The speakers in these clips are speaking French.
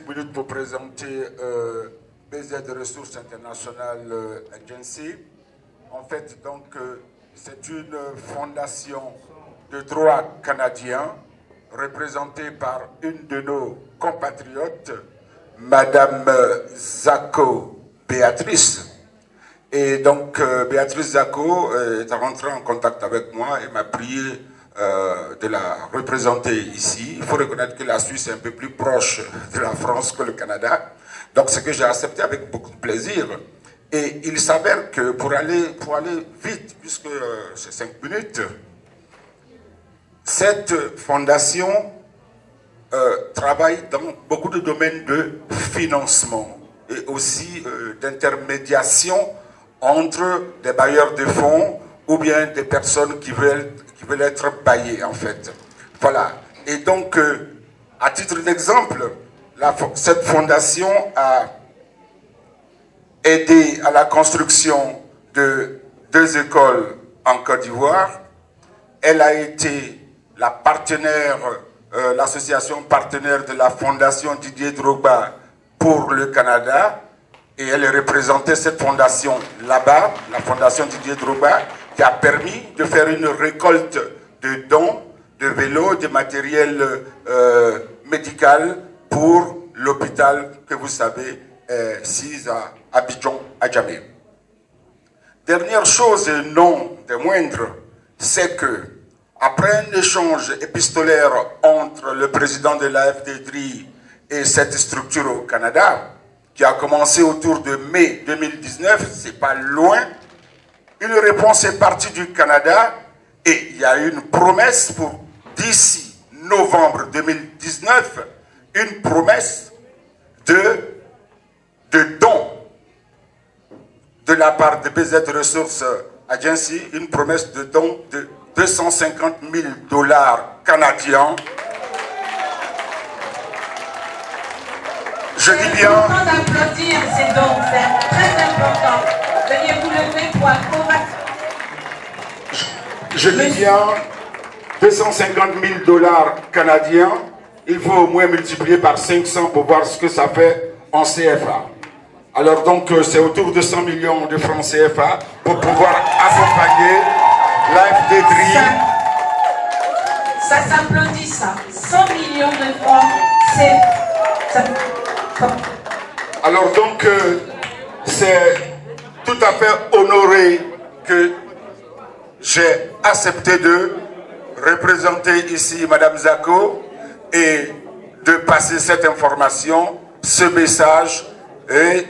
minutes pour présenter BZ Ressources International Agency. En fait, donc, c'est une fondation de droit canadien représentée par une de nos compatriotes, Madame Zako Béatrice. Et donc, Béatrice Zako est rentrée en contact avec moi et m'a prié de la représenter ici. Il faut reconnaître que la Suisse est un peu plus proche de la France que le Canada. Donc, ce que j'ai accepté avec beaucoup de plaisir. Et il s'avère que pour aller vite, puisque c'est 5 minutes, cette fondation travaille dans beaucoup de domaines de financement et aussi d'intermédiation entre des bailleurs de fonds ou bien des personnes qui veulent être baillées, en fait. Voilà. Et donc, à titre d'exemple, cette fondation a aidé à la construction de 2 écoles en Côte d'Ivoire. Elle a été la partenaire, l'association partenaire de la fondation Didier Drogba pour le Canada. Et elle représentait cette fondation là-bas, la fondation Didier Drogba, qui a permis de faire une récolte de dons, de vélos, de matériel médical pour l'hôpital que vous savez, SIS à Abidjan, à Djamé. Dernière chose et non des moindres, c'est que après un échange épistolaire entre le président de l'AFD-DRI et cette structure au Canada, qui a commencé autour de mai 2019, c'est pas loin, une réponse est partie du Canada et il y a une promesse pour d'ici novembre 2019, une promesse de dons de la part de BZ Resources Agency, une promesse de dons de 250 000 $ canadiens. Je dis bien. C'est important d'applaudir ces dons, c'est très important. Veuillez vous lever pour accroître. Je dis bien 250 000 $ canadiens. Il faut au moins multiplier par 500 pour voir ce que ça fait en CFA. Alors donc c'est autour de 100 millions de francs CFA pour pouvoir accompagner l'AFD-DRI. Ça s'applaudit ça. 100 millions de francs, c'est... Alors donc, c'est tout à fait honoré que j'ai accepté de représenter ici Madame Zako et de passer cette information, ce message. Et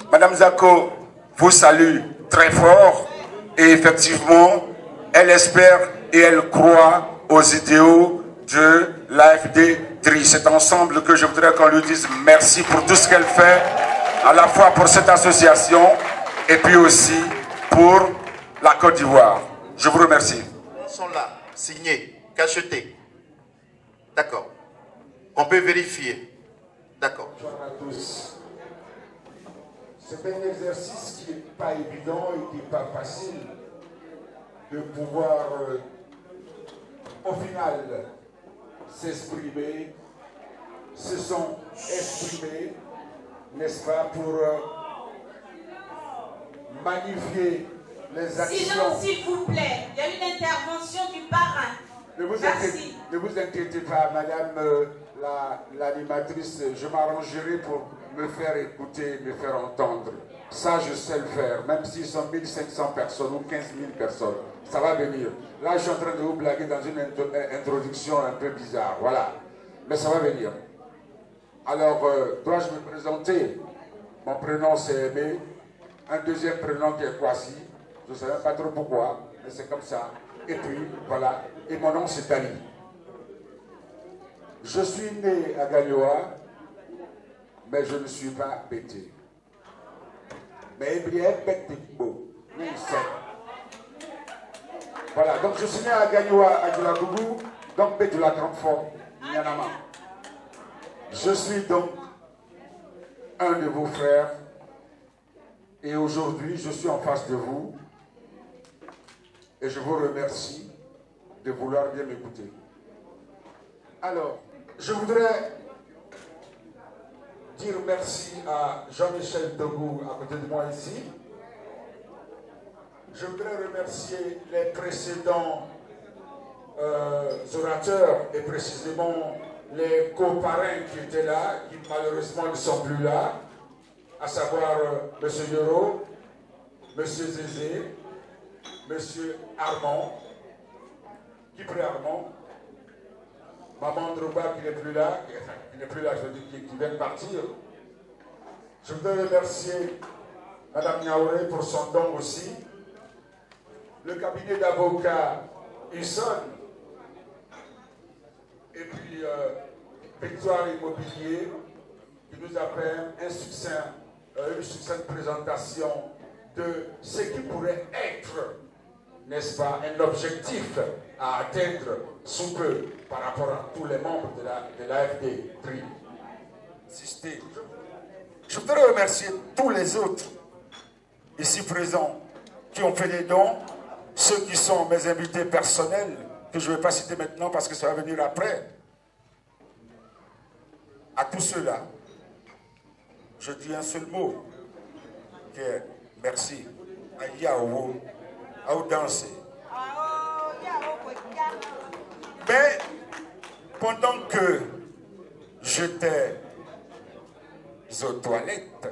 Madame Zako vous salue très fort et effectivement, elle espère et elle croit aux idéaux de l'AFD-DRI. C'est ensemble que je voudrais qu'on lui dise merci pour tout ce qu'elle fait, à la fois pour cette association et puis aussi pour la Côte d'Ivoire. Je vous remercie. Ils sont là, signés, cachetés. D'accord. On peut vérifier. D'accord. Bonjour à tous. C'est un exercice qui n'est pas évident et qui n'est pas facile de pouvoir, au final, s'exprimer, se sont exprimés, n'est-ce pas, pour magnifier les actions. Silence, s'il vous plaît. Il y a une intervention du parrain. Merci. Ne vous inquiétez pas, madame l'animatrice, je m'arrangerai pour me faire écouter, me faire entendre. Ça, je sais le faire, même s'ils sont 1500 personnes ou 15 000 personnes. Ça va venir. Là, je suis en train de vous blaguer dans une introduction un peu bizarre. Voilà. Mais ça va venir. Alors, dois-je me présenter? Mon prénom, c'est Aimé. Un deuxième prénom qui est Kwasi. Je ne sais même pas trop pourquoi, mais c'est comme ça. Et puis, voilà. Et mon nom, c'est Ali. Je suis né à Gagnoa, mais je ne suis pas pété. Mais il y a voilà, donc je suis né à Gagnoa, à Djulagougou, donc Bédoula Transform, Nyanama. Je suis donc un de vos frères, et aujourd'hui je suis en face de vous, et je vous remercie de vouloir bien m'écouter. Alors, je voudrais dire merci à Jean-Michel Debout à côté de moi ici. Je voudrais remercier les précédents orateurs et précisément les coparrains qui étaient là, qui malheureusement ne sont plus là, à savoir M. Yoro, M. Zézé, M. Armand, Kipré Armand, Maman Drouba qui n'est plus là, je veux dire, qui vient de partir. Je voudrais remercier Mme Niaouré pour son don aussi. Le cabinet d'avocats Husson, et puis Victoire Immobilier, qui nous a fait une succincte présentation de ce qui pourrait être, n'est-ce pas, un objectif à atteindre sous peu par rapport à tous les membres de l'AFD. Je voudrais remercier tous les autres ici présents qui ont fait des dons, ceux qui sont mes invités personnels, que je ne vais pas citer maintenant parce que ça va venir après. À tous ceux-là, je dis un seul mot, qui est merci. À Yahoo, à danser. Mais pendant que j'étais aux toilettes,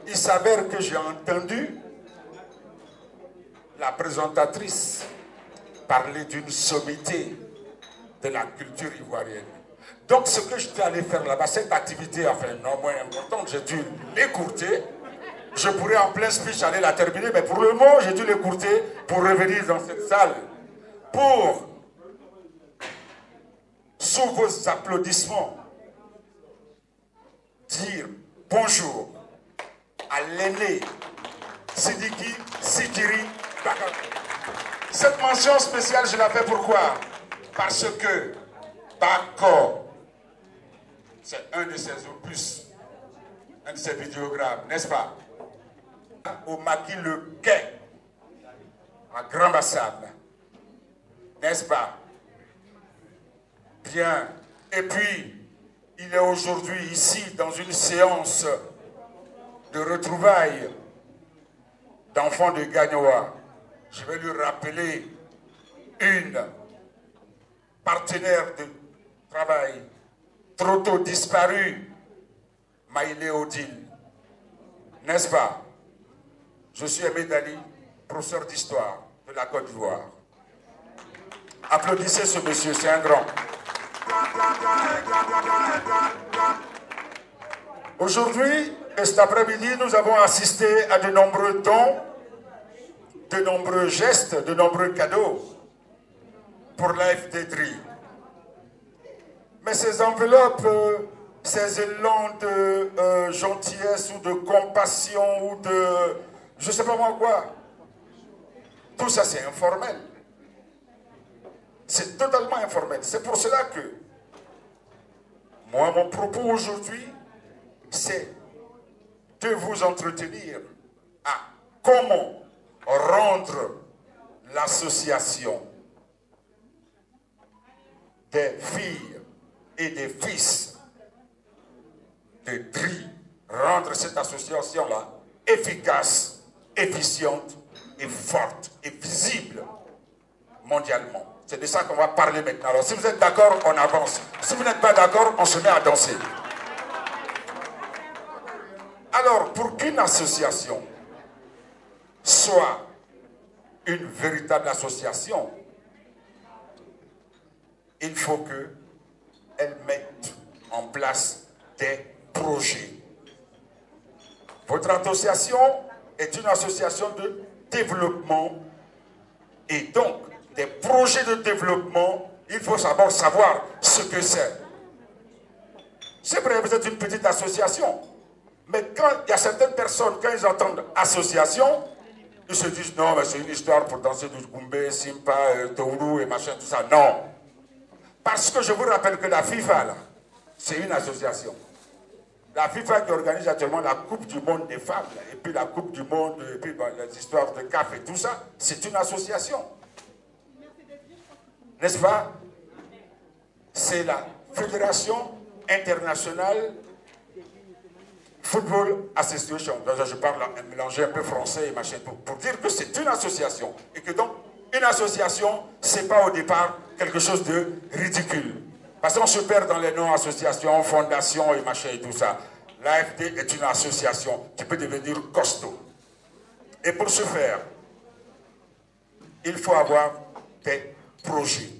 il s'avère que j'ai entendu la présentatrice parler d'une sommité de la culture ivoirienne. Donc ce que j'étais allé faire là-bas, cette activité, enfin non moins importante, j'ai dû l'écourter. Je pourrais en plein speech aller la terminer, mais pour le moment, j'ai dû l'écourter pour revenir dans cette salle. Pour, sous vos applaudissements, dire bonjour à l'aîné Sidiki Sikiri Bakar. Cette mention spéciale, je la fais pourquoi? Parce que Bako, c'est un de ses opus, un de ses vidéogrammes, n'est-ce pas? Au maquis le quai, à Grand Bassam, n'est-ce pas? Bien. Et puis, il est aujourd'hui ici dans une séance de retrouvailles d'enfants de Gagnoa. Je vais lui rappeler une partenaire de travail trop tôt disparue, Maïlé Odile. N'est-ce pas? Je suis Aimé Dali, professeur d'histoire de la Côte d'Ivoire. Applaudissez ce monsieur, c'est un grand. Aujourd'hui et cet après-midi, nous avons assisté à de nombreux dons, de nombreux gestes, de nombreux cadeaux pour l'AFD-DRI. Mais ces enveloppes, ces élans de gentillesse ou de compassion ou de je ne sais pas moi quoi, tout ça c'est informel. C'est totalement informel. C'est pour cela que moi, mon propos aujourd'hui, c'est de vous entretenir à comment rendre l'association des filles et des fils de DRI, rendre cette association-là efficace, efficiente et forte et visible mondialement. C'est de ça qu'on va parler maintenant. Alors si vous êtes d'accord, on avance. Si vous n'êtes pas d'accord, on se met à danser. Alors, pour qu'une association soit une véritable association, il faut qu'elle mette en place des projets. Votre association est une association de développement et donc des projets de développement, il faut d'abord savoir ce que c'est. C'est vrai, vous êtes une petite association, mais quand il y a certaines personnes, quand ils entendent association, ils se disent non, mais c'est une histoire pour danser du Goumbé, Simpa, Tourou et machin, tout ça. Non. Parce que je vous rappelle que la FIFA, là, c'est une association. La FIFA qui organise actuellement la Coupe du Monde des femmes, là, et puis la Coupe du Monde, et puis bon, les histoires de CAF et tout ça, c'est une association. N'est-ce pas? C'est la Fédération International Football Association. Donc, je parle mélanger un peu français et machin pour dire que c'est une association et que donc une association, c'est pas au départ quelque chose de ridicule. Parce qu'on se perd dans les noms associations, fondations et machin et tout ça. L'AFD est une association qui peut devenir costaud. Et pour ce faire, il faut avoir des projets.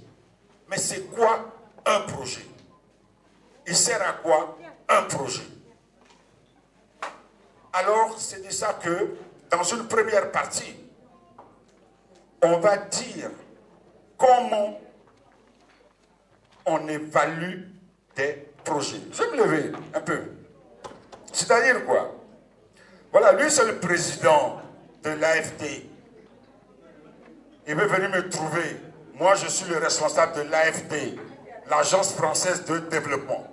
Mais c'est quoi un projet? Il sert à quoi un projet? Alors, c'est de ça que, dans une première partie, on va dire comment on évalue des projets. Je vais me lever un peu. C'est-à-dire quoi? Voilà, lui c'est le président de l'AFD. Il veut venir me trouver. Moi, je suis le responsable de l'AFD, l'Agence française de développement.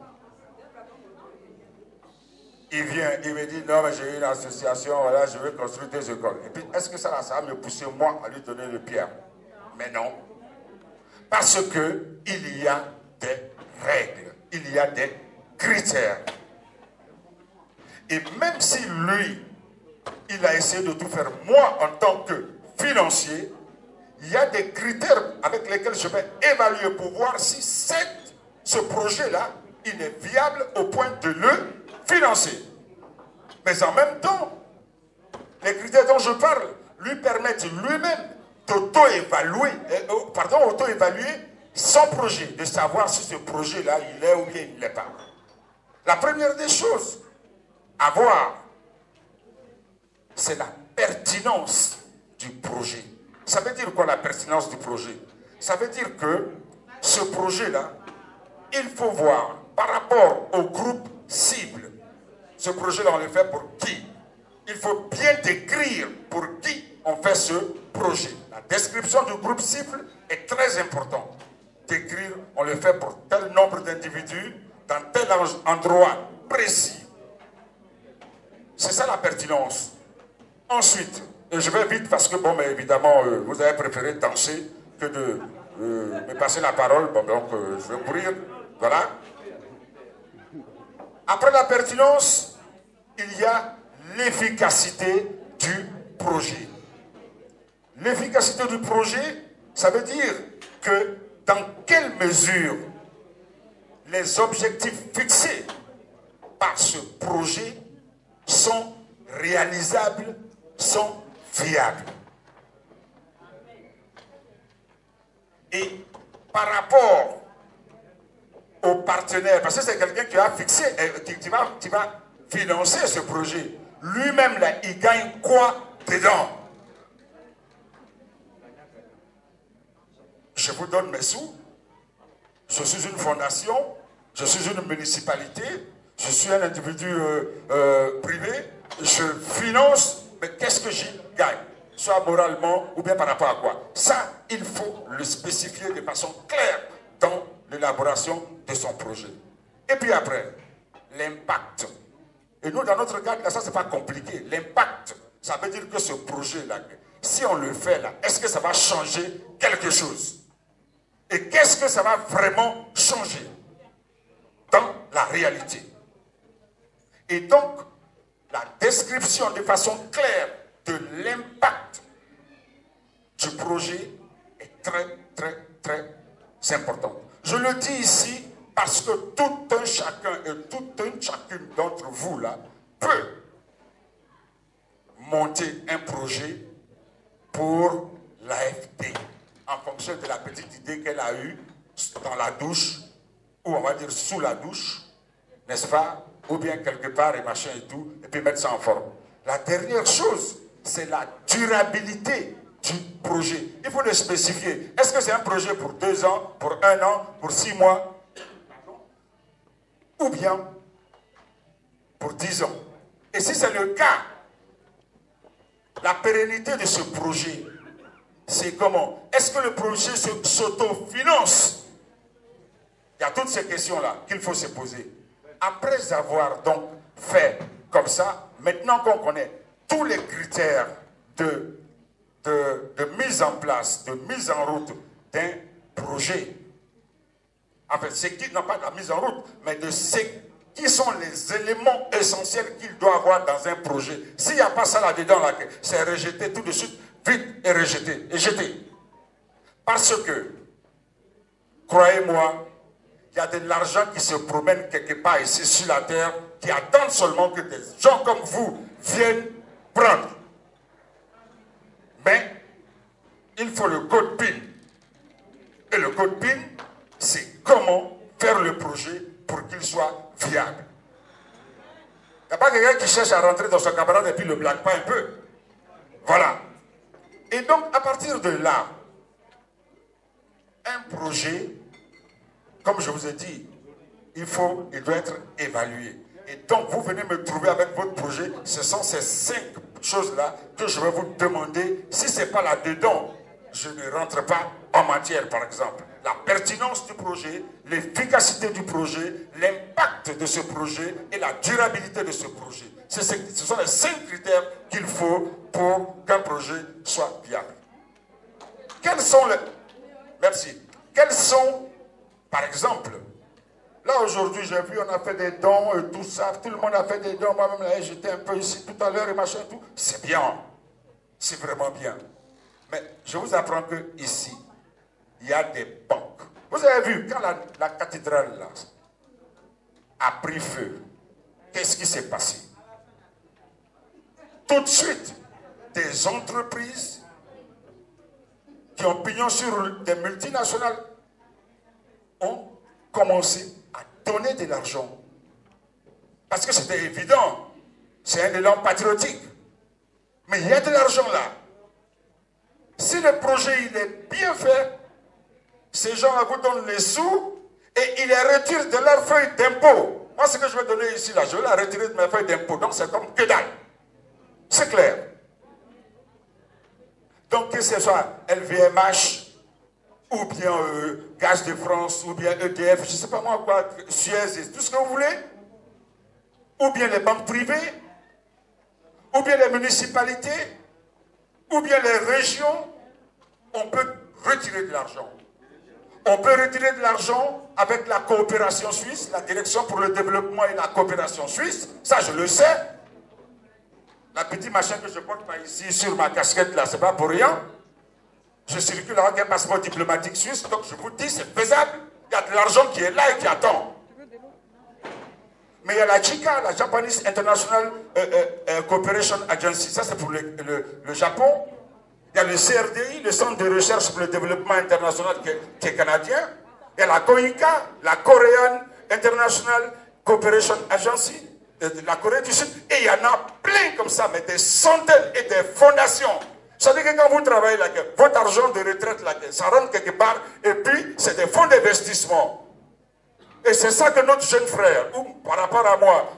Il vient, il me dit, non, mais j'ai une association, voilà, je veux construire des écoles. Et puis, est-ce que ça va me pousser, moi, à lui donner le pierre? Mais non. Parce qu'il y a des règles, il y a des critères. Et même si lui, il a essayé de tout faire, moi, en tant que financier, il y a des critères avec lesquels je vais évaluer pour voir si ce projet-là, il est viable au point de le financer. Mais en même temps, les critères dont je parle lui permettent lui-même d'auto-évaluer son projet, de savoir si ce projet-là, il est ou bien il ne l'est pas. La première des choses à voir, c'est la pertinence du projet. Ça veut dire quoi la pertinence du projet? Ça veut dire que ce projet-là, il faut voir par rapport au groupe cible. Ce projet-là, on le fait pour qui? Il faut bien décrire pour qui on fait ce projet. La description du groupe cible est très importante. Décrire, on le fait pour tel nombre d'individus, dans tel endroit précis. C'est ça la pertinence. Ensuite, et je vais vite parce que, bon, mais évidemment, vous avez préféré danser que de me passer la parole. Bon, donc, je vais courir. Voilà. Après la pertinence, il y a l'efficacité du projet. L'efficacité du projet, ça veut dire que dans quelle mesure les objectifs fixés par ce projet sont réalisables, sont viables. Et par rapport aux partenaires, parce que c'est quelqu'un qui a fixé, qui va financer ce projet, lui-même là, il gagne quoi dedans? Je vous donne mes sous, je suis une fondation, je suis une municipalité, je suis un individu privé, je finance, mais qu'est-ce que j'y gagne? Soit moralement ou bien par rapport à quoi? Ça, il faut le spécifier de façon claire dans l'élaboration de son projet. Et puis après, l'impact. Et nous, dans notre cas, là, ça, c'est pas compliqué. L'impact, ça veut dire que ce projet-là, si on le fait là, est-ce que ça va changer quelque chose? Et qu'est-ce que ça va vraiment changer dans la réalité? Et donc, la description de façon claire de l'impact du projet est très, très, très importante. Je le dis ici parce que tout un chacun et toute une chacune d'entre vous là peut monter un projet pour l'AFD en fonction de la petite idée qu'elle a eue dans la douche, ou on va dire sous la douche, n'est-ce pas? Ou bien quelque part et machin et tout, et puis mettre ça en forme. La dernière chose, c'est la durabilité du projet. Il faut le spécifier. Est-ce que c'est un projet pour 2 ans, pour 1 an, pour 6 mois? Ou bien pour 10 ans? Et si c'est le cas, la pérennité de ce projet, c'est comment? Est-ce que le projet s'autofinance? Il y a toutes ces questions-là qu'il faut se poser. Après avoir donc fait comme ça, maintenant qu'on connaît tous les critères de mise en place, de mise en route d'un projet, enfin, c'est qui, non pas de la mise en route, mais de qui sont les éléments essentiels qu'il doit avoir dans un projet. S'il n'y a pas ça là-dedans, là, c'est rejeté tout de suite, vite et rejeté, et jeté. Parce que, croyez-moi, il y a de l'argent qui se promène quelque part ici sur la terre, qui attendent seulement que des gens comme vous viennent prendre. Mais, il faut le code PIN. Et le code PIN, c'est comment faire le projet pour qu'il soit viable. Il n'y a pas quelqu'un qui cherche à rentrer dans son camarade et puis le blague pas un peu. Voilà. Et donc, à partir de là, un projet, comme je vous ai dit, il doit être évalué. Et donc, vous venez me trouver avec votre projet. Ce sont ces 5 choses-là que je vais vous demander. Si ce n'est pas là-dedans, je ne rentre pas en matière, par exemple. La pertinence du projet, l'efficacité du projet, l'impact de ce projet et la durabilité de ce projet. Ce sont les 5 critères qu'il faut pour qu'un projet soit viable. Quels sont les... Merci. Quels sont, par exemple, là aujourd'hui j'ai vu, on a fait des dons et tout ça, tout le monde a fait des dons, moi-même là j'étais un peu ici tout à l'heure et machin tout. C'est bien, c'est vraiment bien. Mais je vous apprends que ici, il y a des banques. Vous avez vu, quand la cathédrale là, a pris feu, qu'est-ce qui s'est passé? Tout de suite, des entreprises qui ont pignon sur des multinationales ont commencé à donner de l'argent. Parce que c'était évident, c'est un élan patriotique. Mais il y a de l'argent là. Si le projet il est bien fait, ces gens-là vous donnent les sous et ils les retirent de leur feuille d'impôt. Moi, ce que je vais donner ici, là, je vais la retirer de ma feuille d'impôt. Donc, c'est comme que dalle. C'est clair. Donc, que ce soit LVMH, ou bien Gaz de France, ou bien EDF, je ne sais pas moi quoi, Suez, tout ce que vous voulez, ou bien les banques privées, ou bien les municipalités, ou bien les régions, on peut retirer de l'argent. On peut retirer de l'argent avec la coopération suisse, la direction pour le développement et la coopération suisse, ça je le sais. La petite machine que je porte pas ici sur ma casquette là, c'est pas pour rien. Je circule avec un passeport diplomatique suisse, donc je vous dis, c'est faisable. Il y a de l'argent qui est là et qui attend. Mais il y a la JICA, la Japanese International Cooperation Agency, ça c'est pour le Japon. Il y a le CRDI, le Centre de recherche pour le développement international qui est canadien. Il y a la COICA, la Korean International Cooperation Agency, de la Corée du Sud. Et il y en a plein comme ça, mais des centaines et des fondations. Ça veut dire que quand vous travaillez là, votre argent de retraite là, ça rentre quelque part, et puis c'est des fonds d'investissement. Et c'est ça que notre jeune frère, ou par rapport à moi,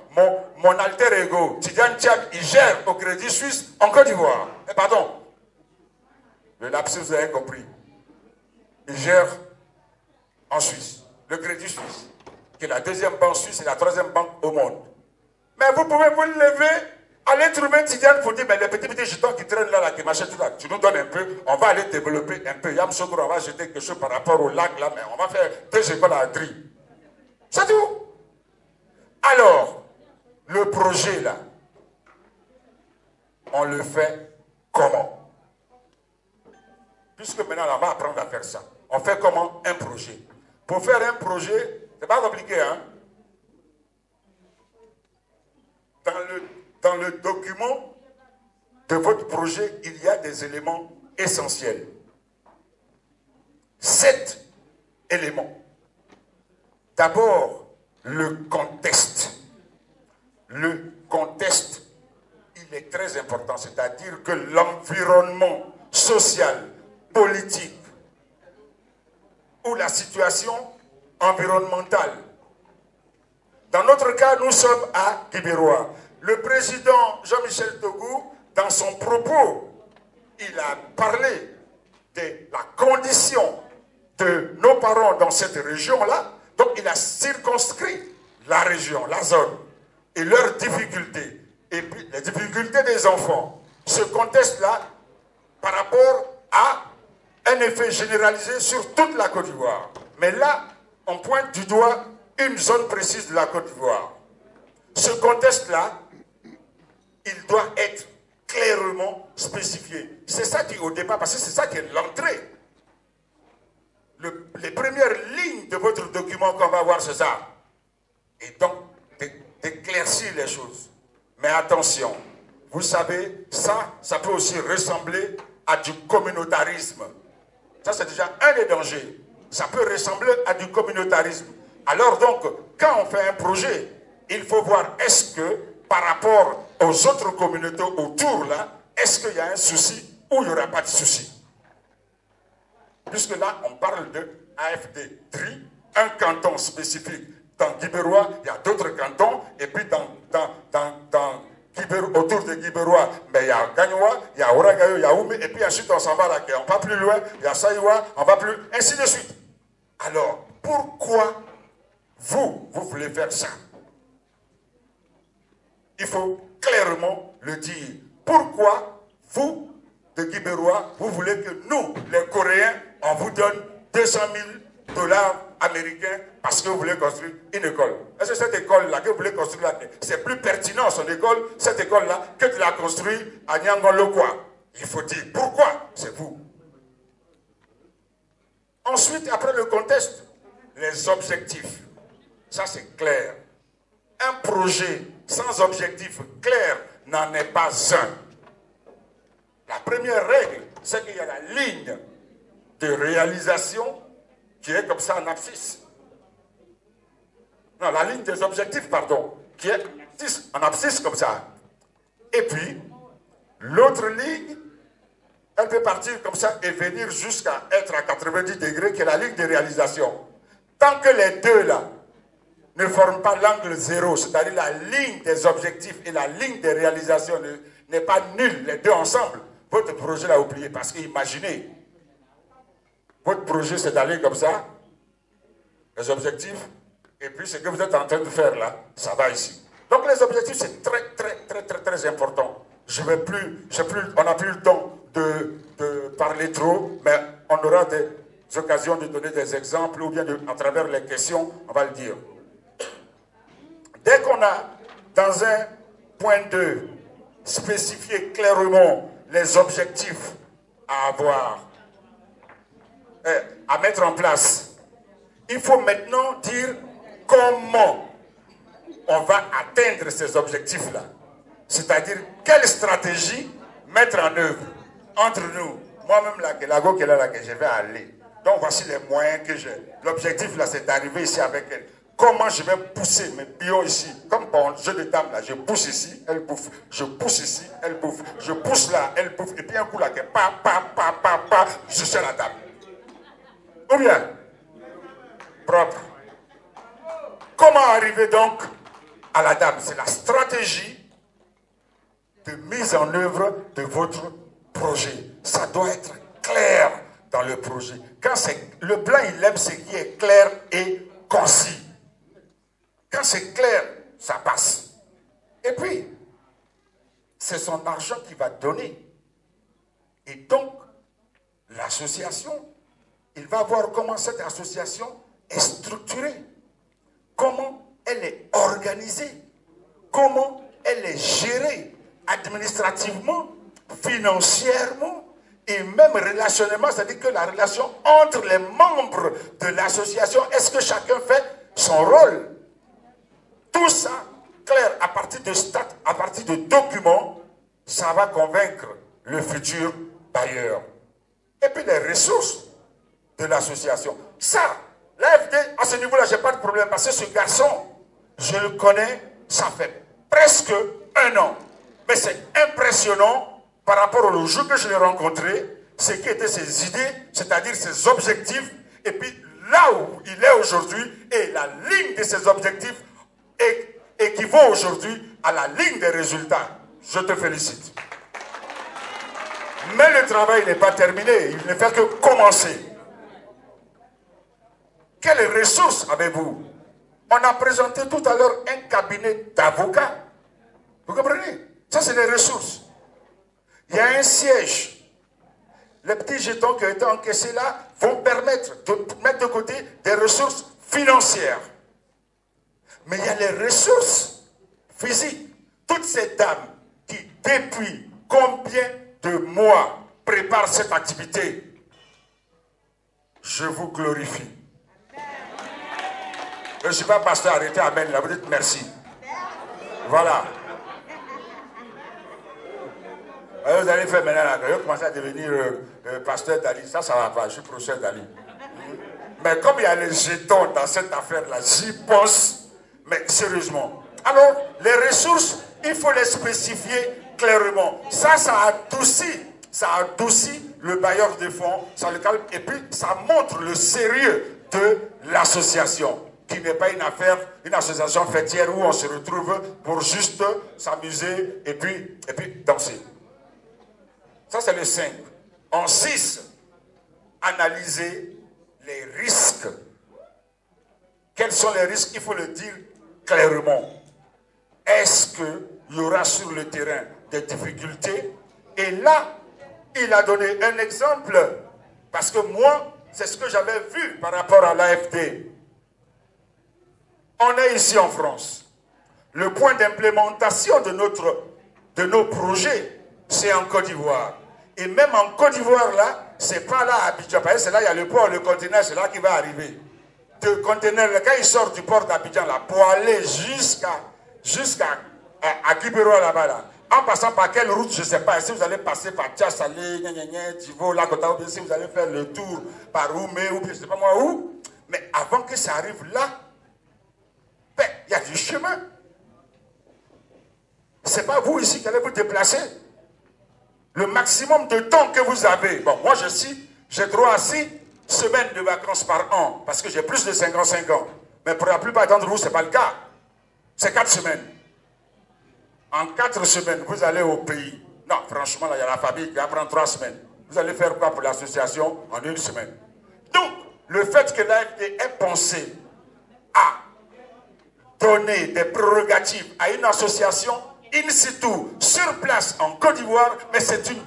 mon alter ego, Tidiane Thiam, il gère au Crédit Suisse en Côte d'Ivoire. Pardon, le lapsus, vous avez compris. Il gère en Suisse, le Crédit Suisse, qui est la 2e banque suisse et la 3e banque au monde. Mais vous pouvez vous lever, aller trouver Tidiane pour dire, mais les petits jetons qui traînent là, qui m'achètent tout là, tu nous donnes un peu, on va aller développer un peu. Yamsoukro, on va jeter quelque chose par rapport au lac là, mais on va faire 2 écoles à Dri. C'est tout. Alors, le projet là, on le fait comment? Puisque maintenant, on va apprendre à faire ça. On fait comment? Un projet. Pour faire un projet, c'est pas compliqué, hein? Dans le document de votre projet, il y a des éléments essentiels. 7 éléments. D'abord, le contexte. Le contexte, il est très important, c'est-à-dire que l'environnement social, politique ou la situation environnementale. Dans notre cas, nous sommes à Guibérois. Le président Jean-Michel Togou, dans son propos, il a parlé de la condition de nos parents dans cette région-là. Donc, il a circonscrit la région, la zone, et leurs difficultés, et puis les difficultés des enfants. Ce contexte-là, par rapport à un effet généralisé sur toute la Côte d'Ivoire. Mais là, on pointe du doigt une zone précise de la Côte d'Ivoire. Ce contexte-là, il doit être clairement spécifié. C'est ça qui, au départ, parce que c'est ça qui est l'entrée. Les premières lignes de votre document qu'on va voir, c'est ça. Et donc, d'éclaircir les choses. Mais attention, vous savez, ça peut aussi ressembler à du communautarisme. Ça, c'est déjà un des dangers. Ça peut ressembler à du communautarisme. Alors donc, quand on fait un projet, il faut voir, est-ce que, par rapport aux autres communautés autour, là, est-ce qu'il y a un souci ou il n'y aura pas de souci? Puisque là, on parle de AFD TRI, un canton spécifique. Dans Guibérois, il y a d'autres cantons, et puis autour de Guibérois, mais il y a Gagnoua, il y a Oragayo, il y a Oumé, et puis ensuite on s'en va là, on va plus loin, il y a Saïwa, on va plus, ainsi de suite. Alors, pourquoi vous voulez faire ça? Il faut clairement le dire. Pourquoi vous, de Guibérois, vous voulez que nous, les Coréens, on vous donne 200 000 $ américains parce que vous voulez construire une école? Est-ce que cette école-là que vous voulez construire là, c'est plus pertinent, son école, cette école-là, que de la construire à Nyangolokwa? Il faut dire pourquoi c'est vous. Ensuite, après le contexte, les objectifs. Ça, c'est clair. Un projet sans objectif clair n'en est pas un. La première règle, c'est qu'il y a la ligne de réalisation qui est comme ça en abscisse. Non, la ligne des objectifs, pardon, qui est en abscisse comme ça. Et puis, l'autre ligne, elle peut partir comme ça et venir jusqu'à être à 90 degrés, qui est la ligne de réalisation. Tant que les deux là ne forment pas l'angle zéro, c'est-à-dire la ligne des objectifs et la ligne des réalisations n'est pas nulle, les deux ensemble, votre projet l'a oublié. Parce que imaginez, votre projet c'est d'aller comme ça, les objectifs, et puis ce que vous êtes en train de faire là, ça va ici. Donc les objectifs c'est très important. On n'a plus le temps de parler trop, mais on aura des occasions de donner des exemples ou bien à travers les questions, on va le dire. Dès qu'on a, dans un point 2, spécifié clairement les objectifs à avoir, à mettre en place, il faut maintenant dire comment on va atteindre ces objectifs-là. C'est-à-dire, quelle stratégie mettre en œuvre entre nous. Moi-même, là, que je vais aller. Donc, voici les moyens que j'ai. L'objectif, là, c'est d'arriver ici avec elle. Comment je vais pousser mes pions ici? Comme pour un jeu de table, là, je pousse ici, elle bouffe. Je pousse ici, elle bouffe. Je pousse là, elle bouffe. Et puis un coup là, je suis à la table. Ou bien, propre. Comment arriver donc à la table? C'est la stratégie de mise en œuvre de votre projet. Ça doit être clair dans le projet. Quand le plan, il aime ce qui est clair et concis. Quand c'est clair, ça passe. Et puis, c'est son argent qui va donner. Et donc, l'association, il va voir comment cette association est structurée, comment elle est organisée, comment elle est gérée administrativement, financièrement et même relationnellement, c'est-à-dire que la relation entre les membres de l'association, est-ce que chacun fait son rôle? Tout ça, clair, à partir de stats, à partir de documents, ça va convaincre le futur bailleur. Et puis les ressources de l'association. Ça, l'AFD, à ce niveau-là, je n'ai pas de problème parce que ce garçon, je le connais, ça fait presque 1 an. Mais c'est impressionnant par rapport au jour que je l'ai rencontré, ce qui étaient ses idées, c'est-à-dire ses objectifs, et puis là où il est aujourd'hui, et la ligne de ses objectifs équivaut aujourd'hui à la ligne des résultats. Je te félicite. Mais le travail n'est pas terminé, il ne fait que commencer. Quelles ressources avez-vous? On a présenté tout à l'heure un cabinet d'avocats. Vous comprenez? Ça, c'est les ressources. Il y a un siège. Les petits jetons qui ont été encaissés là vont permettre de mettre de côté des ressources financières. Mais il y a les ressources physiques. Toutes ces dames qui, depuis combien de mois, préparent cette activité, je vous glorifie. Je ne suis pas pasteur, arrêtez, amen, là, vous dites merci. Voilà. Alors vous allez faire maintenant, là, vous commencez à devenir pasteur d'Ali, ça va pas, je suis professeur d'Ali. Mais comme il y a les jetons dans cette affaire-là, j'y pense, mais sérieusement. Alors, les ressources, il faut les spécifier clairement. Ça adoucit le bailleur de fonds, ça le calme, et puis ça montre le sérieux de l'association, qui n'est pas une affaire, une association fêtière où on se retrouve pour juste s'amuser et puis danser. Ça, c'est le 5. En 6, analyser les risques. Quels sont les risques? Il faut le dire clairement. Est-ce qu'il y aura sur le terrain des difficultés? Et là, il a donné un exemple, parce que moi, c'est ce que j'avais vu par rapport à l'AFD. On est ici en France. Le point d'implémentation de nos projets, c'est en Côte d'Ivoire. Et même en Côte d'Ivoire, là, c'est pas là à Abidjan. C'est là, il y a le port, le conteneur, c'est là qui va arriver. Le conteneur, quand il sort du port d'Abidjan, là, pour aller jusqu'à Guibéroa, là-bas, là, en passant par quelle route, je ne sais pas. Si vous allez passer par Tchassalé, Divo, Lakota, ou si vous allez faire le tour par Oumé, ou je ne sais pas moi où. Mais avant que ça arrive là, ben, il y a du chemin. Ce n'est pas vous ici qui allez vous déplacer. Le maximum de temps que vous avez. Bon, moi je cite, j'ai droit à 6 semaines de vacances par an, parce que j'ai plus de 55 ans. Mais pour la plupart d'entre vous, ce n'est pas le cas. C'est 4 semaines. En 4 semaines, vous allez au pays. Non, franchement, là, il y a la famille qui va prendre 3 semaines. Vous allez faire quoi pour l'association en 1 semaine? Donc, le fait que l'AFD ait pensé à donner des prérogatives à une association in situ, sur place en Côte d'Ivoire, mais c'est une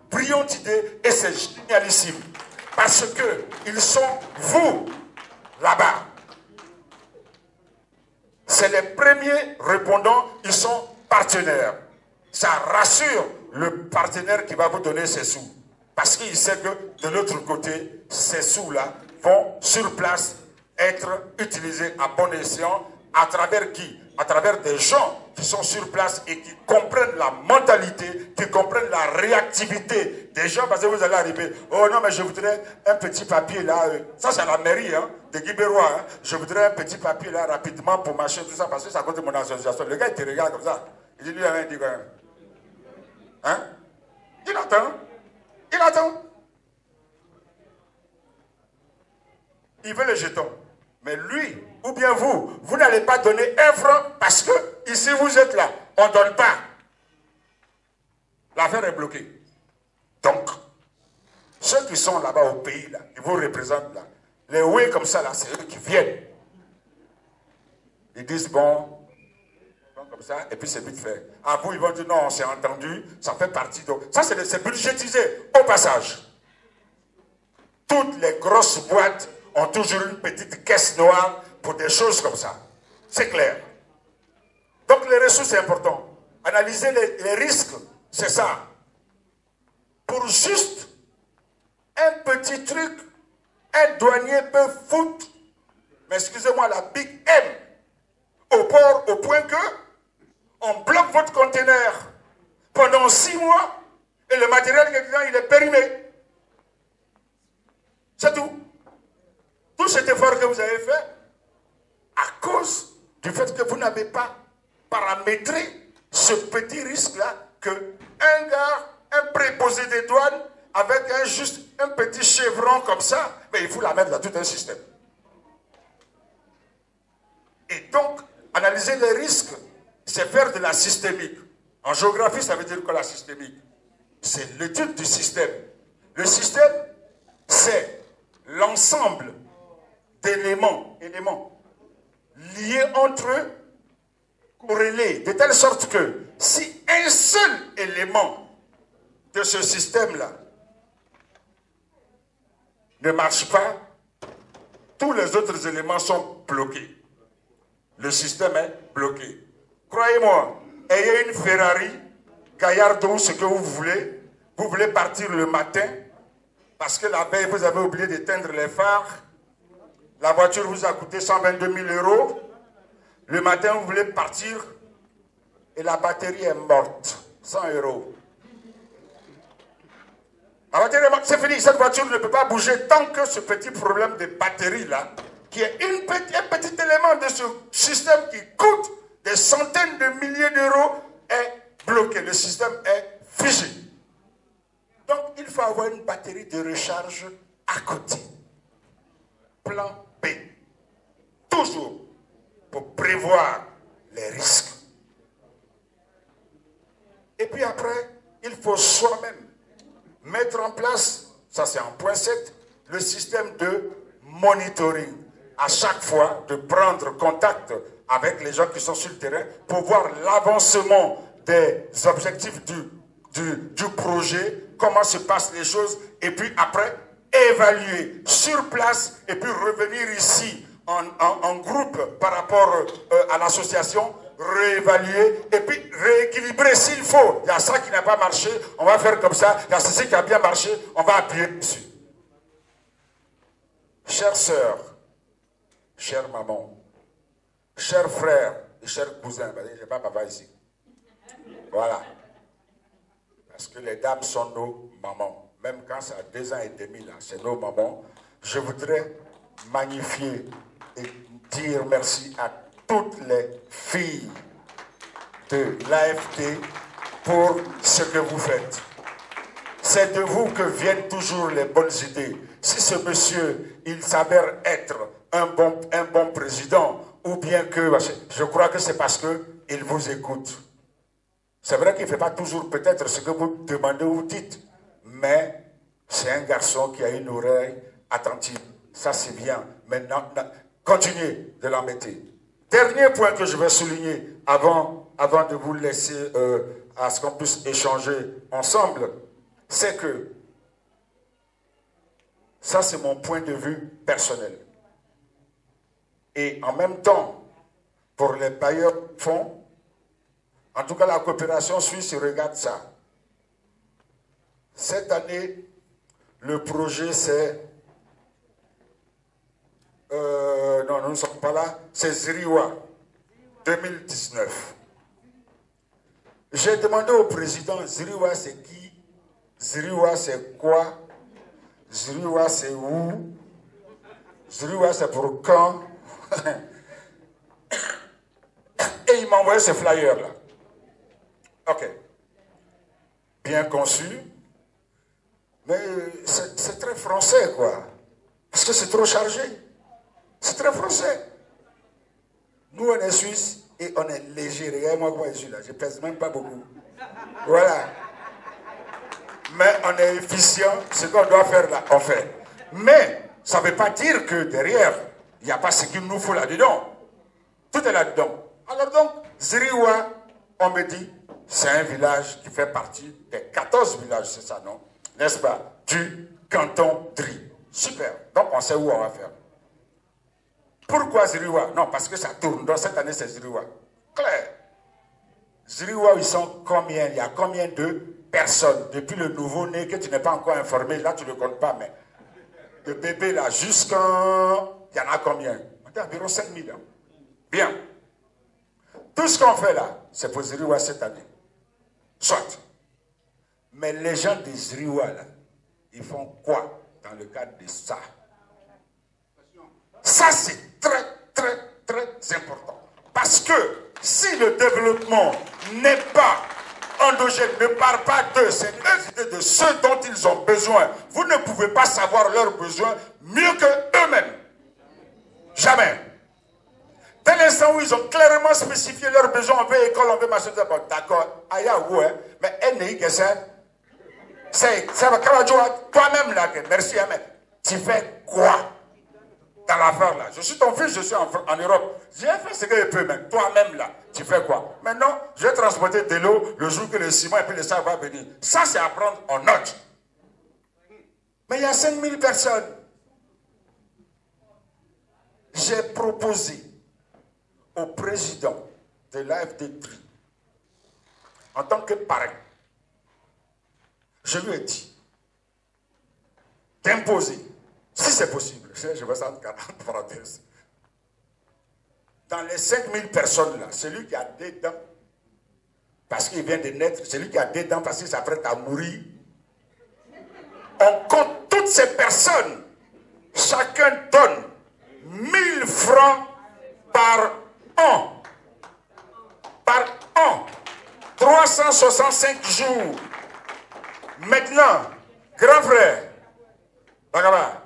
brillante idée et c'est génialissime. Parce que ils sont, vous, là-bas. C'est les premiers répondants, ils sont partenaires. Ça rassure le partenaire qui va vous donner ses sous. Parce qu'il sait que de l'autre côté, ces sous-là vont sur place être utilisés à bon escient. À travers qui? À travers des gens qui sont sur place et qui comprennent la mentalité, qui comprennent la réactivité des gens, parce que vous allez arriver, oh non mais je voudrais un petit papier là, ça c'est à la mairie de Guibéroa, hein. Je voudrais un petit papier là rapidement pour marcher, tout ça, parce que c'est à cause de mon association. Le gars il te regarde comme ça, il dit lui, il dit quand même, hein? Il attend. Il veut le jeton. Mais lui, ou bien vous n'allez pas donner 1 franc parce que ici vous êtes là. On ne donne pas. L'affaire est bloquée. Donc, ceux qui sont là-bas au pays, là, qui vous représentent là, les oui comme ça, là, c'est eux qui viennent. Ils disent bon, comme ça, et puis c'est vite fait. À vous, ils vont dire non, c'est entendu, ça fait partie de... Ça, c'est budgétisé au passage. Toutes les grosses boîtes ont toujours une petite caisse noire pour des choses comme ça. C'est clair. Donc les ressources, c'est important. Analyser les risques, c'est ça. Pour juste un petit truc, un douanier peut foutre, mais excusez-moi, la Big M au port au point que on bloque votre conteneur pendant 6 mois et le matériel qui est dedans, il est périmé. C'est tout. Tout cet effort que vous avez fait, à cause du fait que vous n'avez pas paramétré ce petit risque-là, qu'un gars, un préposé des douanes, avec juste un petit chevron comme ça, mais il faut la mettre dans tout un système. Et donc, analyser les risques, c'est faire de la systémique. En géographie, ça veut dire quoi la systémique? C'est l'étude du système. Le système, c'est l'ensemble d'éléments liés entre eux, corrélés, de telle sorte que si un seul élément de ce système-là ne marche pas, tous les autres éléments sont bloqués. Le système est bloqué. Croyez-moi, ayez une Ferrari, Gallardo, ce que vous voulez partir le matin, parce que la veille, vous avez oublié d'éteindre les phares, la voiture vous a coûté 122 000 €, le matin, vous voulez partir, et la batterie est morte, 100 €. La batterie est morte, c'est fini, cette voiture ne peut pas bouger tant que ce petit problème de batterie-là, qui est un petit élément de ce système qui coûte des centaines de milliers d'euros, est bloqué. Le système est figé. Donc, il faut avoir une batterie de recharge à côté. Plan B. Toujours pour prévoir les risques. Et puis après, il faut soi-même mettre en place, ça c'est en point 7, le système de monitoring. À chaque fois, de prendre contact avec les gens qui sont sur le terrain pour voir l'avancement des objectifs du projet, comment se passent les choses, et puis après, évaluer sur place, et puis revenir ici en groupe par rapport à l'association, réévaluer, et puis rééquilibrer s'il faut. Il y a ça qui n'a pas marché, on va faire comme ça. Il y a ceci qui a bien marché, on va appuyer dessus. Chères sœurs, chère maman, chers frères et chers cousins, je n'ai pas papa ici. Voilà. Parce que les dames sont nos mamans. Même quand ça a 2 ans et demi, là, c'est nos mamans. Je voudrais magnifier et dire merci à toutes les filles de l'AFT pour ce que vous faites. C'est de vous que viennent toujours les bonnes idées. Si ce monsieur, il s'avère être un bon président, ou bien que, je crois que c'est parce qu'il vous écoute. C'est vrai qu'il ne fait pas toujours peut-être ce que vous demandez ou dites, mais c'est un garçon qui a une oreille attentive. Ça c'est bien. Maintenant, continuez de l'embêter. Dernier point que je vais souligner avant de vous laisser à ce qu'on puisse échanger ensemble, c'est que ça c'est mon point de vue personnel. Et en même temps, pour les bailleurs de fonds, en tout cas la coopération suisse regarde ça. Cette année, le projet c'est... non, nous ne sommes pas là. C'est Ziriwa, 2019. J'ai demandé au président, Ziriwa c'est qui? Ziriwa c'est quoi? Ziriwa c'est où? Ziriwa c'est pour quand? Et il m'a envoyé ce flyer-là. Ok. Bien conçu. Mais c'est très français, quoi. Parce que c'est trop chargé. C'est très français. Nous, on est Suisse et on est léger. Regardez-moi comment je suis là. Je pèse même pas beaucoup. Voilà. Mais on est efficient. Ce qu'on doit faire là, on fait. Mais ça ne veut pas dire que derrière, il n'y a pas ce qu'il nous faut là-dedans. Tout est là-dedans. Alors donc, Ziriwa, on me dit, c'est un village qui fait partie des 14 villages, c'est ça, non? N'est-ce pas? Du canton Dri. Super. Donc, on sait où on va faire. Pourquoi Ziriwa? Non, parce que ça tourne. Donc, cette année, c'est Ziriwa. Claire. Ziriwa, ils sont combien? Il y a combien de personnes? Depuis le nouveau-né que tu n'es pas encore informé, là, tu ne le comptes pas, mais de bébé, là, jusqu'à... Il y en a combien? On est environ 5 000. Hein? Bien. Tout ce qu'on fait là, c'est pour Ziriwa cette année. Soit. Mais les gens de Ziriwa, là, ils font quoi dans le cadre de ça? Ça, c'est très, très, très important. Parce que si le développement n'est pas endogène, ne part pas d'eux, c'est l'idée de ce dont ils ont besoin. Vous ne pouvez pas savoir leurs besoins mieux que eux-mêmes. Jamais. Dès l'instant où ils ont clairement spécifié leurs besoins, on veut école, on veut machin, d'accord, aïe, ouais, mais elle que ça. C'est toi-même là, merci, mais tu fais quoi dans l'affaire là? Je suis ton fils, je suis en Europe. J'ai fait ce que je peux, mais toi-même là, tu fais quoi? Maintenant, je vais transporter de l'eau le jour que le ciment et puis le sang va venir. Ça, c'est à prendre en note. Mais il y a 5 000 personnes. j'ai proposé au président de l'AFD-TRI, en tant que parrain, je lui ai dit d'imposer, si c'est possible, je vais ça en 40 parenthèses, dans les 5000 personnes là, celui qui a des dents, parce qu'il vient de naître, celui qui a des dents parce qu'il s'apprête à mourir, on compte toutes ces personnes, chacun donne 1000 francs par an. Par an. 365 jours. Maintenant, grand frère, Bagaba,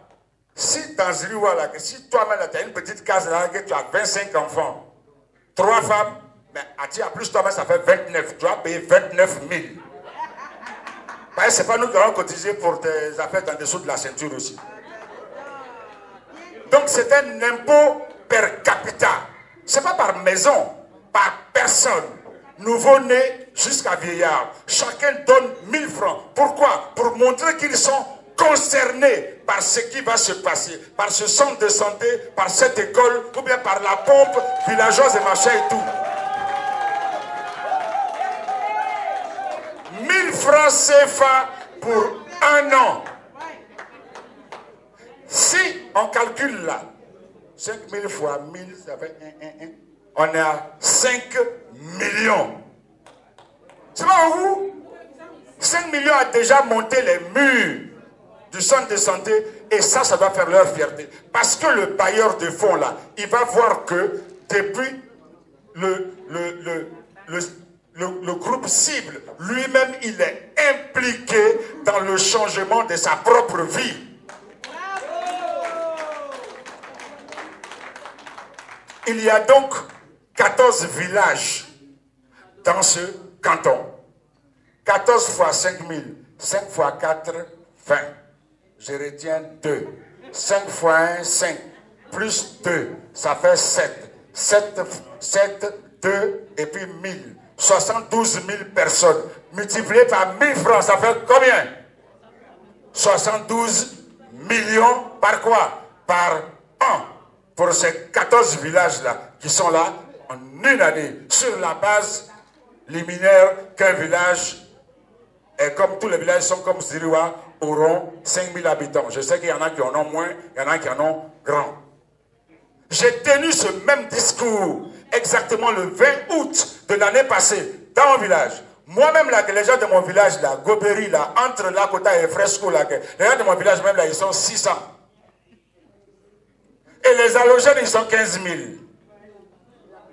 si dans Ziriwa, si toi-même tu as une petite case là, que tu as 25 enfants, 3 femmes, mais à plus toi-même ça fait 29, tu vas payer 29 000. Ce n'est pas nous qui allons cotiser pour tes affaires en dessous de la ceinture aussi. Donc c'est un impôt per capita. Ce n'est pas par maison, par personne. Nouveau-né jusqu'à vieillard. Chacun donne 1000 francs. Pourquoi? Pour montrer qu'ils sont concernés par ce qui va se passer. Par ce centre de santé, par cette école, ou bien par la pompe villageoise et machin et tout. 1000 francs CFA pour un an. Si on calcule là, 5000 fois 1000, ça fait 1. On est à 5 millions. C'est pas vous? 5 millions a déjà monté les murs du centre de santé et ça va faire leur fierté. Parce que le bailleur de fonds là, il va voir que depuis le groupe cible, lui-même, il est impliqué dans le changement de sa propre vie. Il y a donc 14 villages dans ce canton. 14 fois 5000, 5 fois 4, 20. Je retiens 2. 5 fois 1, 5. Plus 2, ça fait 7. 7, 2 et puis 1000. 72 000 personnes. Multiplié par 1000 francs, ça fait combien? 72 millions par quoi? Par an. Pour ces 14 villages-là, qui sont là en une année, sur la base liminaire qu'un village, et comme tous les villages sont comme Ziriwa, auront 5000 habitants. Je sais qu'il y en a qui en ont moins, il y en a qui en ont grand. J'ai tenu ce même discours exactement le 20 août de l'année passée, dans mon village. Moi-même, là, que les gens de mon village, là, Goberi, là, entre Lakota et Fresco, là, que les gens de mon village, même là, ils sont 600. Et les halogènes, ils sont 15 000.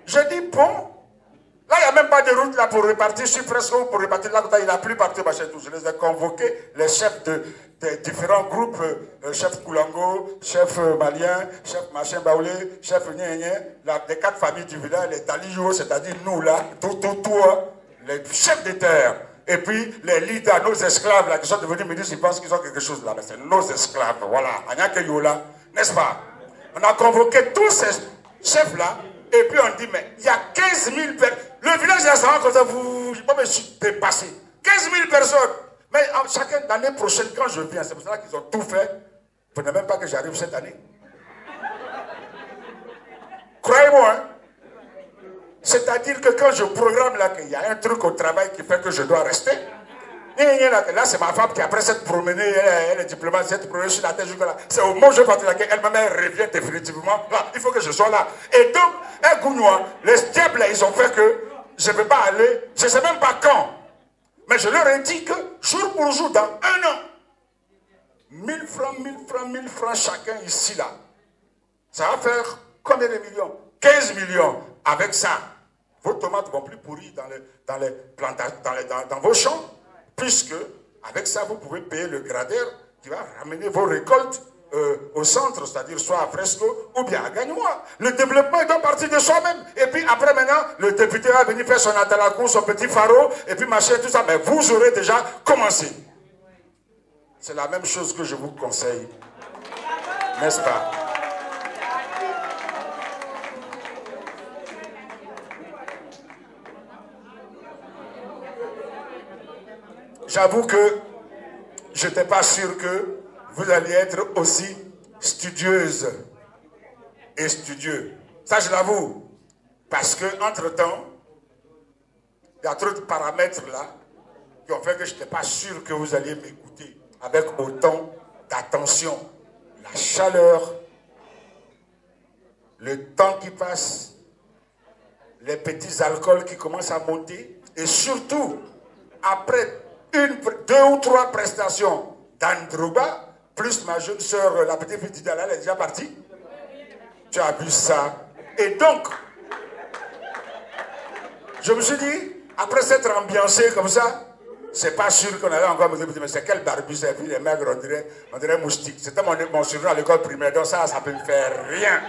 Je dis, bon, là, il n'y a même pas de route là pour repartir sur Fresco, pour repartir là, il n'a plus parti, machin, tout. Je les ai convoqués, les chefs des différents groupes, chef Koulango, chef malien, chef machin Baoulé, chef les 4 familles du village, les Talio, c'est-à-dire nous là, tout, les chefs des terres. Et puis les leaders, nos esclaves là, qui sont devenus ministres, ils pensent qu'ils ont quelque chose là, mais c'est nos esclaves, voilà, n'est-ce pas? On a convoqué tous ces chefs-là, et puis on dit, mais il y a 15 000 personnes. Le village là, ça va comme ça, je suis dépassé. 15 000 personnes. Mais chacun l'année prochaine, quand je viens, c'est pour ça qu'ils ont tout fait. Vous ne même pas que j'arrive cette année. Croyez-moi, hein? C'est-à-dire que quand je programme là, qu'il y a un truc au travail qui fait que je dois rester, là, c'est ma femme qui, après s'être promenée, elle est diplomate, s'être promenée sur la tête jusque-là. C'est au moment où je partais là qu'elle-même revient définitivement. Là, il faut que je sois là. Et donc, les diables, là, ils ont fait que je ne peux pas aller, je ne sais même pas quand. Mais je leur ai dit que, jour pour jour, dans un an, 1000 francs, 1000 francs, 1000 francs chacun ici, là. Ça va faire combien de millions? 15 millions. Avec ça, vos tomates ne vont plus pourrir dans les plantations, dans vos champs. Puisque, avec ça, vous pouvez payer le gradeur qui va ramener vos récoltes au centre, c'est-à-dire soit à Fresco ou bien à Gagnois. Le développement, il doit partir de soi-même. Et puis après, maintenant, le député va venir faire son atalakou, son petit pharo, et puis machin, tout ça. Mais vous aurez déjà commencé. C'est la même chose que je vous conseille. N'est-ce pas? J'avoue que je n'étais pas sûr que vous alliez être aussi studieuse. et studieux. Ça, je l'avoue. Parce qu'entre-temps, il y a trop de paramètres là qui ont fait que je n'étais pas sûr que vous alliez m'écouter avec autant d'attention. La chaleur, le temps qui passe, les petits alcools qui commencent à monter, et surtout, après 2 ou 3 prestations d'Androuba, plus ma jeune soeur, la petite fille d'Idala, elle est déjà partie. Tu as vu ça. Et donc, je me suis dit, après s'être ambiancé comme ça, c'est pas sûr qu'on allait encore me dire, mais c'est quel barbu, c'est puis les maigres, on dirait moustique. C'était mon surnom à l'école primaire, donc ça peut me faire rien.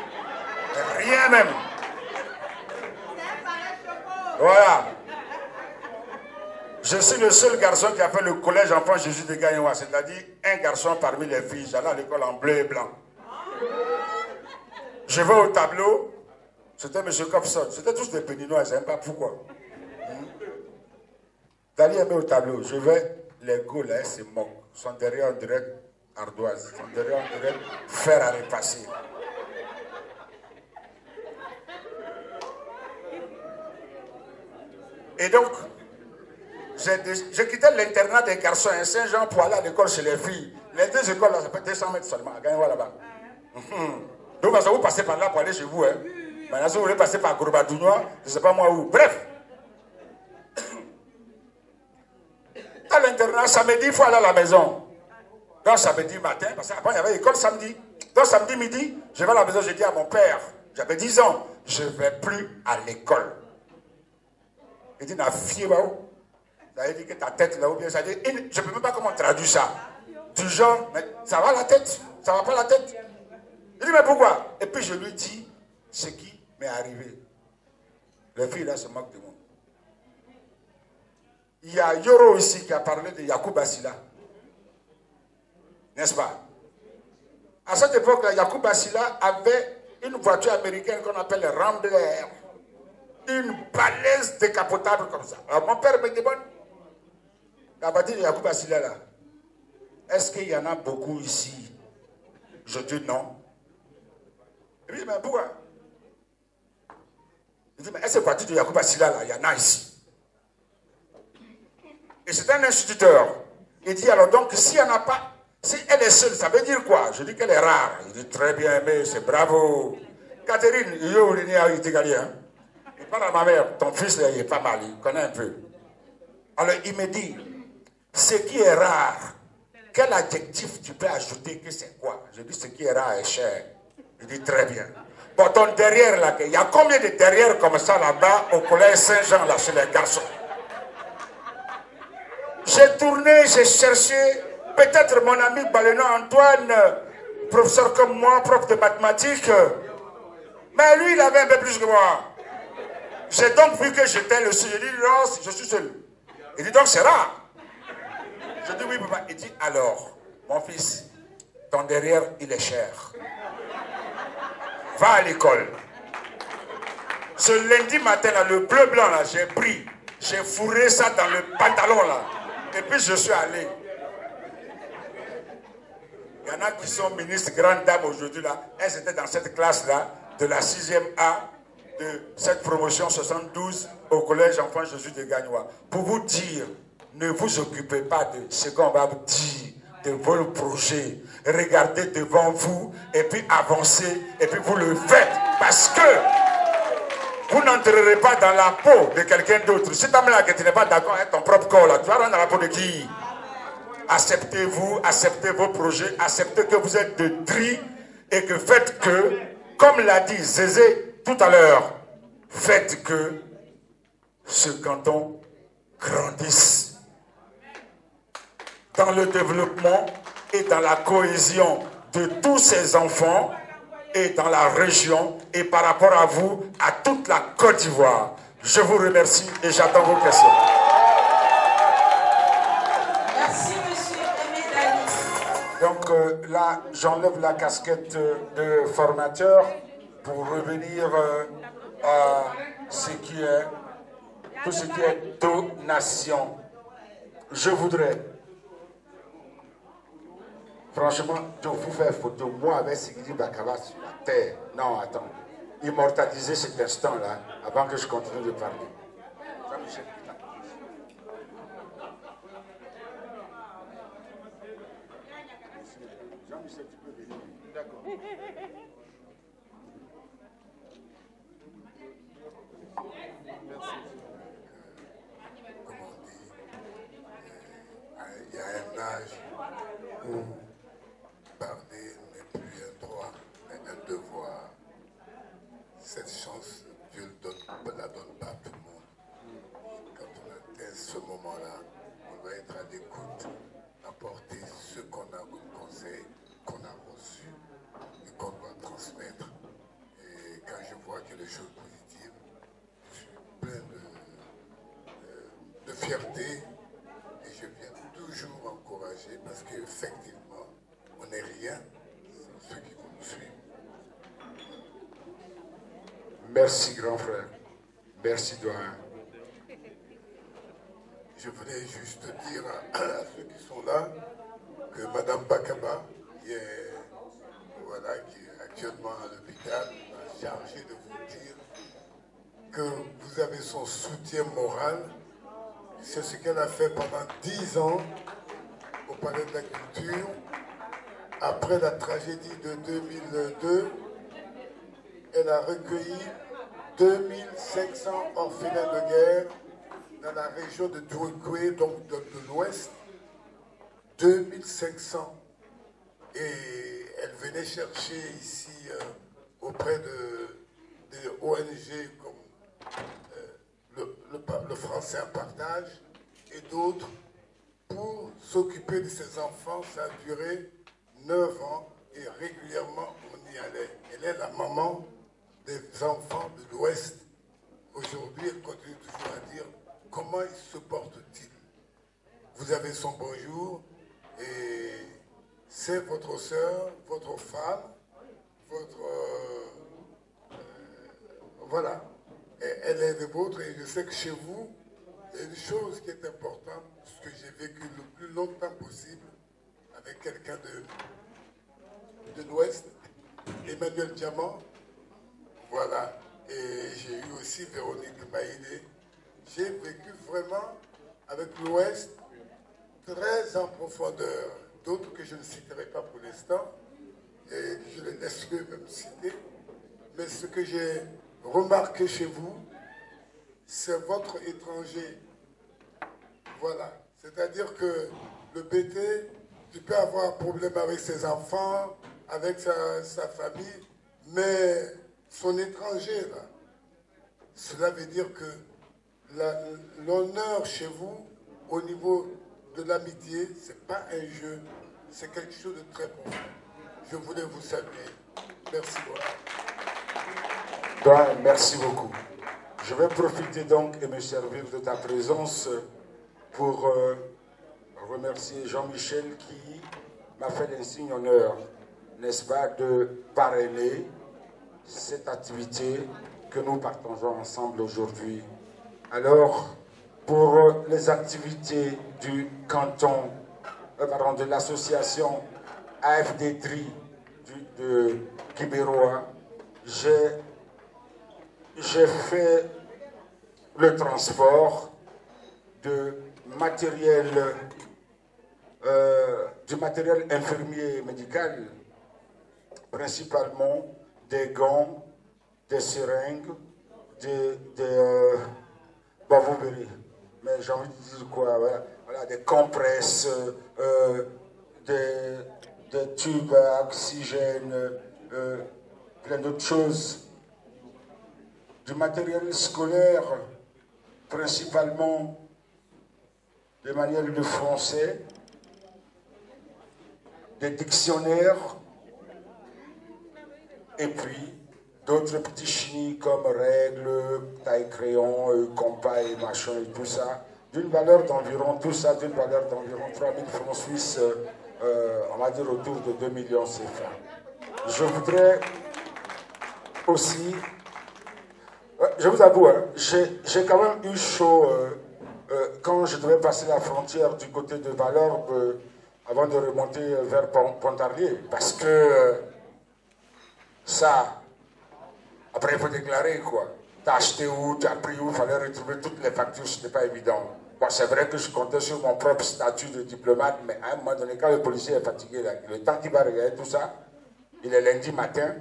Rien même. Voilà. Je suis le seul garçon qui a fait le collège enfant Jésus de Gagnoua, c'est-à-dire un garçon parmi les filles. J'allais à l'école en bleu et blanc. Je vais au tableau, c'était M. Kopson. C'était tous des Béninois, je ne sais pas pourquoi. D'aller aimer au tableau, je vais, les Gaules, là, c'est moquent. Ils sont derrière, on dirait ardoise. Ils sont derrière, on dirait fer à repasser. Et donc, j'ai quitté l'internat des garçons à Saint-Jean pour aller à l'école chez les filles. Les 2 écoles, là, ça fait 200 mètres seulement, à Gagnoua là-bas. Donc, vous passez par là pour aller chez vous. Hein. Maintenant, si vous voulez passer par Gourbadougnois, je ne sais pas moi où. Bref. Dans l'internat, samedi, il faut aller à la maison. Donc, samedi matin, parce qu'avant, il y avait l'école samedi. Donc, samedi midi, je vais à la maison, j'ai dit à mon père, j'avais 10 ans, je ne vais plus à l'école. Il dit, na fille, ça veut dire que ta tête là, ou bien ça dit, je ne peux même pas comment traduire ça. Du genre, mais ça va la tête? Ça va pas la tête? Il dit, mais pourquoi? Et puis je lui dis ce qui m'est arrivé. Les filles là se moquent de moi. Il y a Yoro ici qui a parlé de Yakou Bassila. N'est-ce pas? À cette époque-là, Yakou Bassila avait une voiture américaine qu'on appelle le Rambler. Une balèze décapotable comme ça. Alors mon père me demande, la voiture de Yakou Bassila là, est-ce qu'il y en a beaucoup ici? Je dis non. Il dit, mais pourquoi? Il dit, mais est-ce que la voiture de Yakou Bassila là, il y en a ici? Et c'est un instituteur. Il dit, alors donc, s'il n'y en a pas, si elle est seule, ça veut dire quoi? Je dis qu'elle est rare. Il dit, très bien, mais c'est bravo. Catherine, il parle à ma mère, ton fils, là, il est pas mal, il connaît un peu. Alors, il me dit, ce qui est rare, quel adjectif tu peux ajouter que c'est quoi? Je dis, ce qui est rare est cher. Il dit, très bien. Bon, ton derrière, là, il y a combien de derrière comme ça, là-bas, au collège Saint-Jean, là, chez les garçons? J'ai tourné, j'ai cherché, peut-être mon ami Baléno Antoine, professeur comme moi, prof de mathématiques, mais lui, il avait un peu plus que moi. J'ai donc vu que j'étais le seul. J'ai dit, non, je suis seul. Il dit, donc c'est rare. Je dis, oui, papa. Il dit, alors, mon fils, ton derrière, il est cher. Va à l'école. Ce lundi matin, là, le bleu blanc, là, j'ai pris, j'ai fourré ça dans le pantalon, là. Et puis, je suis allé. Il y en a qui sont ministres, grandes dames aujourd'hui, là. Elles étaient dans cette classe-là, de la 6e A, de cette promotion 72 au collège Enfant Jésus de Gagnoua. Pour vous dire, ne vous occupez pas de ce qu'on va vous dire, de vos projets. Regardez devant vous et puis avancez et puis vous le faites. Parce que vous n'entrerez pas dans la peau de quelqu'un d'autre. Si tu n'es pas d'accord avec ton propre corps, là, tu vas rentrer dans la peau de qui? Acceptez-vous, acceptez vos projets, acceptez que vous êtes de tri et que faites que, comme l'a dit Zézé tout à l'heure, faites que ce canton grandisse dans le développement et dans la cohésion de tous ces enfants et dans la région et par rapport à vous, à toute la Côte d'Ivoire. Je vous remercie et j'attends vos questions. Merci, monsieur Emedali. Donc là, j'enlève la casquette de formateur pour revenir à ce qui est, tout ce qui est donation. Je voudrais Franchement, je vous fais photo, moi avec Sigidi Bakala sur la terre. Non, attends. Immortaliser cet instant-là avant que je continue de parler. Jean-Michel. Jean-Michel, tu peux venir. D'accord. Comment on dit, il y a un âge où parler n'est plus un droit, mais un devoir. Cette chance, Dieu ne la donne pas à tout le monde. Quand on atteint ce moment-là, on doit être à l'écoute, apporter ce qu'on a comme conseil, qu'on a reçu et qu'on doit transmettre. Et quand je vois qu'il y a des choses positives, je suis plein de fierté et je viens toujours encourager parce qu'effectivement, on n'est rien sans ceux qui vont nous suivre. Merci, grand frère. Merci, doyen. Je voulais juste dire à ceux qui sont là que Madame Bakaba, qui est actuellement à l'hôpital, m'a chargé de vous dire que vous avez son soutien moral. C'est ce qu'elle a fait pendant 10 ans au Palais de la Culture. Après la tragédie de 2002, elle a recueilli 2500 orphelins de guerre dans la région de Douekoué, donc de l'Ouest. 2500. Et elle venait chercher ici auprès des ONG comme le Français en partage et d'autres pour s'occuper de ces enfants. Ça a duré 9 ans et régulièrement on y allait. Elle est la maman des enfants de l'Ouest. Aujourd'hui, elle continue toujours à dire comment ils se portent-ils. Vous avez son bonjour et c'est votre soeur, votre femme, voilà. Et elle est de vôtre et je sais que chez vous, il y a une chose qui est importante, ce que j'ai vécu le plus longtemps possible avec quelqu'un de l'Ouest, Emmanuel Diamant. Voilà. Et j'ai eu aussi Véronique Maïlé. J'ai vécu vraiment avec l'Ouest très en profondeur. D'autres que je ne citerai pas pour l'instant, et je les laisse eux-mêmes citer. Mais ce que j'ai remarqué chez vous, c'est votre étranger. Voilà. C'est-à-dire que le BT, tu peux avoir un problème avec ses enfants, avec sa famille, mais son étranger, là, cela veut dire que l'honneur chez vous, au niveau de l'amitié, ce n'est pas un jeu, c'est quelque chose de très profond. Je voulais vous saluer. Merci beaucoup. Merci beaucoup. Je vais profiter donc et me servir de ta présence pour remercier Jean-Michel qui m'a fait l'insigne honneur, n'est-ce pas, de parrainer cette activité que nous partageons ensemble aujourd'hui. Alors, pour les activités du canton, de l'association AFD-TRI de Kibéroa, j'ai fait le transport de matériel, du matériel infirmier médical, principalement des gants, des seringues, bon, vous verrez, mais j'ai envie de dire quoi, voilà, des compresses, des tubes à oxygène, plein d'autres choses. Du matériel scolaire, principalement des manuels de français, des dictionnaires, et puis d'autres petits chinis comme règles, taille-crayon, compas et machin et tout ça, d'une valeur d'environ, tout ça d'une valeur d'environ 3000 francs suisses, on va dire autour de 2 millions CFA. Je voudrais aussi, je vous avoue, hein, j'ai quand même eu chaud quand je devais passer la frontière du côté de Valorbe. avant de remonter vers Pontarlier, parce que ça, après il faut déclarer quoi. Tu as acheté où, tu as pris où, il fallait retrouver toutes les factures, ce n'était pas évident. Bon, c'est vrai que je comptais sur mon propre statut de diplomate, mais à un moment donné, quand le policier est fatigué, là, le temps qu'il va regarder tout ça, il est lundi matin,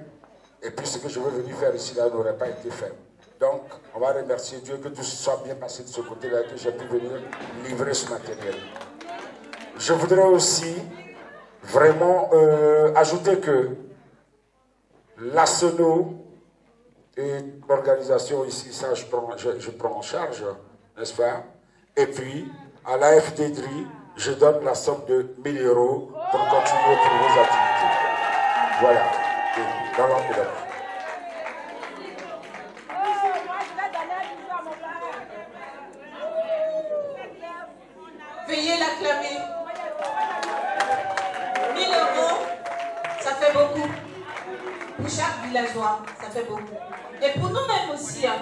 et puis ce que je veux venir faire ici, là, n'aurait pas été fait. Donc, on va remercier Dieu que tout soit bien passé de ce côté-là, que j'ai pu venir livrer ce matériel. Je voudrais aussi vraiment ajouter que l'ASENO est une organisation ici, ça je prends en charge, n'est-ce pas? Et puis, à l'AFDDRI, je donne la somme de 1 000 € pour continuer pour vos activités. Voilà. Dans l'enveloppe. Veuillez l'acclamer. 1 000 €, ça fait beaucoup. Pour chaque villageois, ça fait beaucoup. Et pour nous-mêmes aussi. Hein.